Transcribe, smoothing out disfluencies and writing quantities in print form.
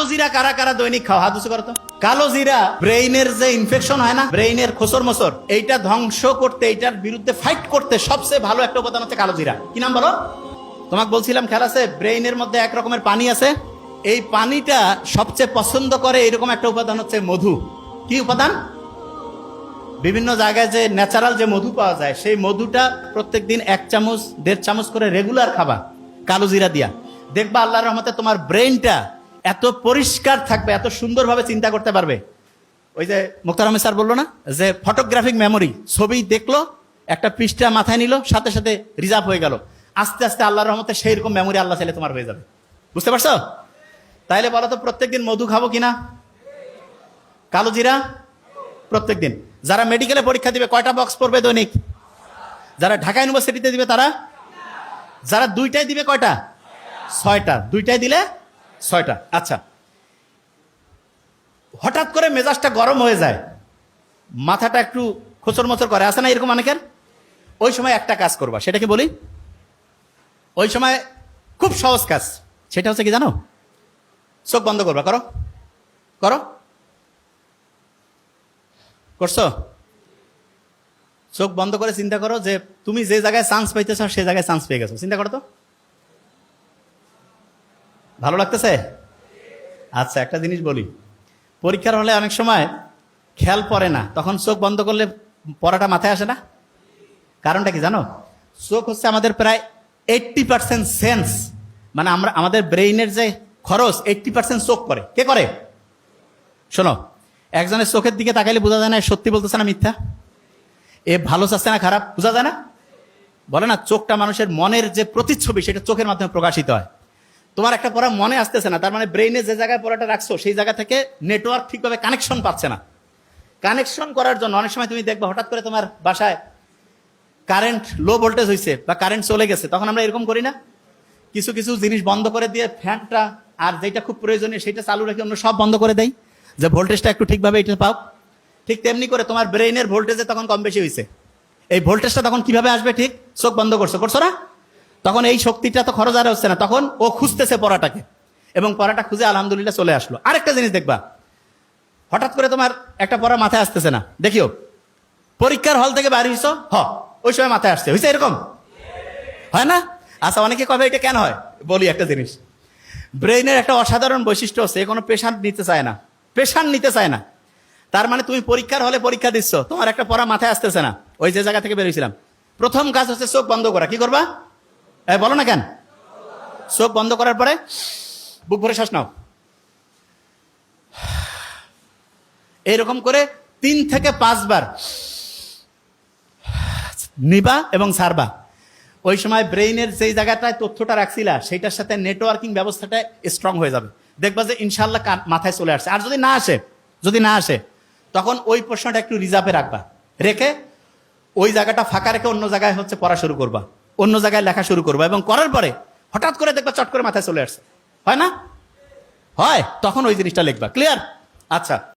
জিরা কারা কারা দৈনিক খাও? হাত উঁচু করো তো। কালো জিরা ব্রেইনের যে ইনফেকশন হয় না, ব্রেইনের খোসর মোসর, এইটা ধ্বংস করতে, এইটার বিরুদ্ধে ফাইট করতে সবচেয়ে ভালো একটা উপাদান হচ্ছে কালো জিরা। কি নাম বলো? তোমাকে বলছিলাম খেয়াল আছে, ব্রেইনের মধ্যে এক রকমের পানি আছে, এই পানিটা সবচেয়ে পছন্দ করে এরকম একটা উপাদান হচ্ছে মধু। কি উপাদান? বিভিন্ন জায়গায় যে ন্যাচারাল যে মধু পাওয়া যায়, সেই মধুটা প্রত্যেকদিন 1 চামচ 1.5 চামচ করে রেগুলার খাবা কালো জিরা দিয়া। দেখবা আল্লাহর রহমতে তোমার ব্রেইনটা এত পরিষ্কার থাকবে, এত সুন্দরভাবে চিন্তা করতে পারবে। ওই যে মুক্তার আহমেদ স্যার বললো না যে ফটোগ্রাফিক মেমোরি, ছবি দেখলো, একটা পৃষ্ঠা মাথায় নিল, সাথে সাথে রিজার্ভ হয়ে গেল। আস্তে আস্তে আল্লাহর রহমতে সেই রকম মেমোরি আল্লাহ চাইলে তোমার হয়ে যাবে। বুঝতে পারছো? তাইলে বলো তো, প্রত্যেকদিন মধু খাবো কিনা? কালো জিরা প্রত্যেকদিন। যারা মেডিকেলে পরীক্ষা দিবে কয়টা বক্স পড়বে দৈনিক? যারা ঢাকা ইউনিভার্সিটিতে দিবে তারা? যারা 2টাই দিবে কয়টা? 6টা। 2টাই দিলে 6টা। আচ্ছা, হঠাৎ করে মেজাজটা গরম হয়ে যায়, মাথাটা একটু খোঁচর মোচর করে, আসে না এরকম অনেকের? ওই সময় একটা কাজ করবা, সেটা কি বলি? ওই সময় খুব সহজ কাজ, সেটা হচ্ছে কি জানো? চোখ বন্ধ করবা। করো করো, করছো? চোখ বন্ধ করে চিন্তা করো যে তুমি যে জায়গায় চান্স পাইতেছ সেই জায়গায় চান্স পেয়ে গেছো। চিন্তা করো তো, ভালো লাগতেছে? আচ্ছা, একটা জিনিস বলি, পরীক্ষার হলে অনেক সময় খেয়াল পড়ে না, তখন চোখ বন্ধ করলে পড়াটা মাথায় আসে না। কারণটা কি জানো? চোখ হচ্ছে আমাদের প্রায় 80% সেন্স, মানে আমরা আমাদের ব্রেইনের যে খরচ 80% চোখ করে। কে করে? শোনো, একজনের চোখের দিকে তাকাইলে বোঝা যায় না সত্যি বলতেছে না মিথ্যা, এ ভালো চাচ্ছে না খারাপ, বোঝা যায় না। বলে না, চোখটা মানুষের মনের যে প্রতিচ্ছবি, সেটা চোখের মাধ্যমে প্রকাশিত হয়। তোমার একটা পড়া মনে আসতেছে না, তার মানে ব্রেইনে যে জায়গায় পড়াটা রাখছো সেই জায়গা থেকে নেটওয়ার্ক ঠিকভাবে কানেকশন পাচ্ছে না। কানেকশন করার জন্য অনেক সময় তুমি দেখবে হঠাৎ করে তোমার বাসায় কারেন্ট লো ভোল্টেজ হয়েছে বা কারেন্ট চলে গেছে, তখন আমরা এরকম করি না, কিছু কিছু জিনিস বন্ধ করে দিয়ে ফ্যানটা আর যেটা খুব প্রয়োজনীয় সেটা চালু রেখে অন্য সব বন্ধ করে দেয়, যে ভোল্টেজটা একটু ঠিকভাবে এটা পাও। ঠিক তেমনি করে তোমার ব্রেইনের ভোল্টেজে তখন কম বেশি হয়েছে, এই ভোল্টেজটা তখন কিভাবে আসবে? ঠিক চোখ বন্ধ করছো না, তখন এই শক্তিটা তো খরচ আর হচ্ছে না, তখন ও খুঁজতেছে পড়াটাকে, এবং পড়াটা খুঁজে আলহামদুলিল্লাহ চলে আসলো। আরেকটা জিনিস দেখবা, হঠাৎ করে তোমার একটা পড়া মাথায় আসতেছে না, দেখিও পরীক্ষার হল থেকে বাইরে হইছো, ওই সময় মাথায় আসছে, হয়েছে এরকম হয় না? আচ্ছা, অনেকে কবে এটা কেন হয় বলি একটা জিনিস, ব্রেইনের একটা অসাধারণ বৈশিষ্ট্য হচ্ছে, কোনো প্রেশার নিতে চায় না, প্রেশার নিতে চায় না। তার মানে তুমি পরীক্ষার হলে পরীক্ষা দিচ্ছ, তোমার একটা পড়া মাথায় আসতেছে না, ওই যে জায়গা থেকে বেরিয়েছিলাম, প্রথম কাজ হচ্ছে চোখ বন্ধ করা। কি করবা? বলো না কেন? চোখ বন্ধ করার পরে বুক ভরে শ্বাস নাও, এইরকম করে 3 থেকে 5 বার নিবা এবং ছাড়বা। ওই সময় ব্রেইনের যেই জায়গাটায় তথ্যটা রাখছিলা সেইটার সাথে নেটওয়ার্কিং ব্যবস্থাটা স্ট্রং হয়ে যাবে, দেখবা যে ইনশাল্লাহ মাথায় চলে আসছে। আর যদি না আসে তখন ওই প্রশ্নটা একটু রিজার্ভে রাখবা, রেখে ওই জায়গাটা ফাঁকা রেখে অন্য জায়গায় হচ্ছে পড়া শুরু করবা, অন্য জায়গায় লেখা শুরু করবা, এবং করার পরে হঠাৎ করে দেখবা চট করে মাথায় চলে আসছে, হয় না? হয়, তখন ওই জিনিসটা লিখবা। ক্লিয়ার? আচ্ছা।